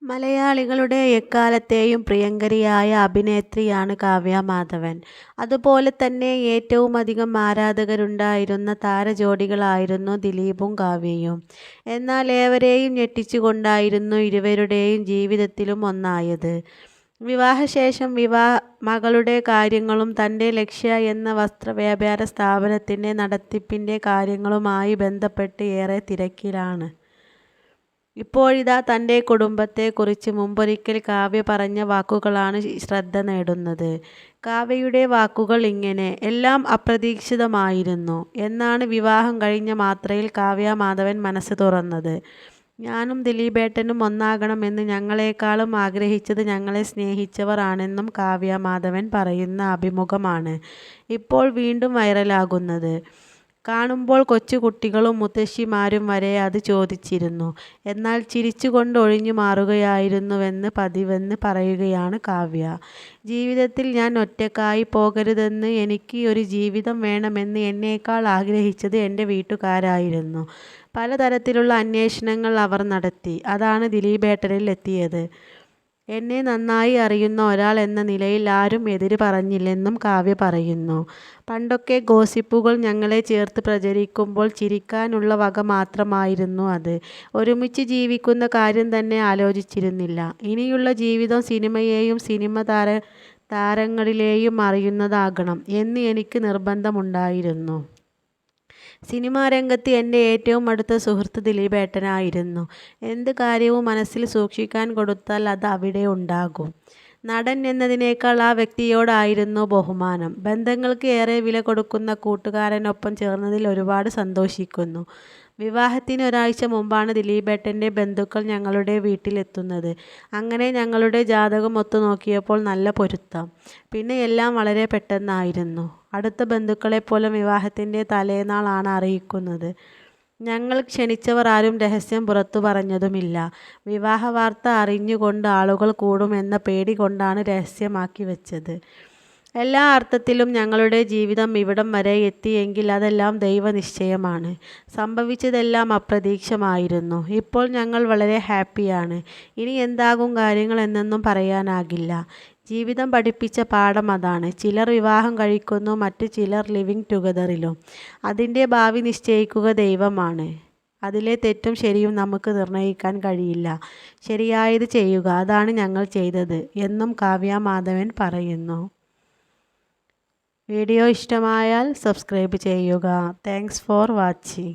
മലയാളികളുടെ എക്കാലത്തെയും പ്രിയങ്കരിയായ അഭിനേത്രിയാണ് കാവ്യ മാധവൻ. അതുപോലെ തന്നെ ഏറ്റവുമധികം ആരാധകരുണ്ടായിരുന്ന താരജോഡികളായിരുന്നു ദിലീപും കാവ്യയും. എന്നാൽ ഏവരെയും ഞെട്ടിച്ചുകൊണ്ടായിരുന്നു ഇരുവരുടെയും ജീവിതത്തിലും ഒന്നായത്. വിവാഹശേഷം മകളുടെ കാര്യങ്ങളും തൻ്റെ ലക്ഷ്യ എന്ന വസ്ത്രവ്യാപാര സ്ഥാപനത്തിൻ്റെ നടത്തിപ്പിൻ്റെ കാര്യങ്ങളുമായി ബന്ധപ്പെട്ട് ഏറെ തിരക്കിലാണ്. ഇപ്പോഴിതാ തൻ്റെ കുടുംബത്തെക്കുറിച്ച് മുമ്പൊരിക്കൽ കാവ്യ പറഞ്ഞ വാക്കുകളാണ് ശ്രദ്ധ നേടുന്നത്. കാവ്യയുടെ വാക്കുകൾ ഇങ്ങനെ: "എല്ലാം അപ്രതീക്ഷിതമായിരുന്നു" എന്നാണ് വിവാഹം കഴിഞ്ഞ മാത്രയിൽ കാവ്യ മാധവൻ മനസ്സ് തുറന്നത്. "ഞാനും ദിലീപേട്ടനും ഒന്നാകണമെന്ന് ഞങ്ങളെക്കാളും ആഗ്രഹിച്ചത് ഞങ്ങളെ സ്നേഹിച്ചവർ ആണെന്നും കാവ്യ മാധവൻ പറയുന്ന അഭിമുഖമാണ് ഇപ്പോൾ വീണ്ടും വൈറലാകുന്നത്. കാണുമ്പോൾ കൊച്ചുകുട്ടികളും മുത്തശ്ശിമാരും വരെ അത് ചോദിച്ചിരുന്നു. എന്നാൽ ചിരിച്ചുകൊണ്ട് ഒഴിഞ്ഞു മാറുകയായിരുന്നുവെന്ന് പതിവെന്ന് പറയുകയാണ് കാവ്യ. "ജീവിതത്തിൽ ഞാൻ ഒറ്റയ്ക്കായി പോകരുതെന്ന്, എനിക്ക് ഒരു ജീവിതം വേണമെന്ന് എന്നേക്കാൾ ആഗ്രഹിച്ചത് എൻ്റെ വീട്ടുകാരായിരുന്നു. പലതരത്തിലുള്ള അന്വേഷണങ്ങൾ അവർ നടത്തി. അതാണ് ദിലീപേട്ടനിൽ എത്തിയത്. എന്നെ നന്നായി അറിയുന്ന ഒരാൾ എന്ന നിലയിൽ ആരും എതിര് പറഞ്ഞില്ലെന്നും കാവ്യ പറയുന്നു. "പണ്ടൊക്കെ ഗോസിപ്പുകൾ ഞങ്ങളെ ചേർത്ത് പ്രചരിക്കുമ്പോൾ ചിരിക്കാനുള്ള വക മാത്രമായിരുന്നു അത്. ഒരുമിച്ച് ജീവിക്കുന്ന കാര്യം തന്നെ ആലോചിച്ചിരുന്നില്ല. ഇനിയുള്ള ജീവിതം സിനിമയെയും സിനിമ താരങ്ങളിലെയും അറിയുന്നതാകണം എന്ന് എനിക്ക് നിർബന്ധമുണ്ടായിരുന്നു. സിനിമാരംഗത്ത് എൻ്റെ ഏറ്റവും അടുത്ത സുഹൃത്ത് ദിലീപേട്ടനായിരുന്നു. എന്ത് കാര്യവും മനസ്സിൽ സൂക്ഷിക്കാൻ കൊടുത്താൽ അത് അവിടെ ഉണ്ടാകും. നടൻ എന്നതിനേക്കാൾ ആ വ്യക്തിയോടായിരുന്നു ബഹുമാനം. ബന്ധങ്ങൾക്ക് ഏറെ വില കൊടുക്കുന്ന കൂട്ടുകാരനൊപ്പം ചേർന്നതിൽ ഒരുപാട് സന്തോഷിക്കുന്നു." വിവാഹത്തിന് ഒരാഴ്ച മുമ്പാണ് ദിലീപേട്ടൻ്റെ ബന്ധുക്കൾ ഞങ്ങളുടെ വീട്ടിലെത്തുന്നത്. അങ്ങനെ ഞങ്ങളുടെ ജാതകം ഒത്തുനോക്കിയപ്പോൾ നല്ല പൊരുത്തം. പിന്നെ എല്ലാം വളരെ പെട്ടെന്നായിരുന്നു. അടുത്ത ബന്ധുക്കളെപ്പോലും വിവാഹത്തിൻ്റെ തലേന്നാൾ ആണ് അറിയിക്കുന്നത്. ഞങ്ങൾ ക്ഷണിച്ചവർ ആരും രഹസ്യം പുറത്തു പറഞ്ഞതുമില്ല. വിവാഹ വാർത്ത അറിഞ്ഞുകൊണ്ട് ആളുകൾ കൂടുമെന്ന പേടി കൊണ്ടാണ് രഹസ്യമാക്കി വെച്ചത്. എല്ലാ അർത്ഥത്തിലും ഞങ്ങളുടെ ജീവിതം ഇവിടം വരെ എത്തിയെങ്കിൽ അതെല്ലാം ദൈവനിശ്ചയമാണ്. സംഭവിച്ചതെല്ലാം അപ്രതീക്ഷിതമായിരുന്നു. ഇപ്പോൾ ഞങ്ങൾ വളരെ ഹാപ്പിയാണ്. ഇനി എന്താകും കാര്യങ്ങൾ എന്നൊന്നും പറയാനാകില്ല. ജീവിതം പഠിപ്പിച്ച പാഠം അതാണ്. ചിലർ വിവാഹം കഴിക്കുന്നു, മറ്റു ചിലർ ലിവിങ് ടുഗദറിലും. അതിൻ്റെ ഭാവി നിശ്ചയിക്കുക ദൈവമാണ്. അതിലെ തെറ്റും ശരിയും നമുക്ക് നിർണ്ണയിക്കാൻ കഴിയില്ല. ശരിയായത് ചെയ്യുക, അതാണ് ഞങ്ങൾ ചെയ്തത്" എന്നും കാവ്യ മാധവൻ പറയുന്നു. വീഡിയോ ഇഷ്ടമായാൽ സബ്സ്ക്രൈബ് ചെയ്യുക. Thanks for watching.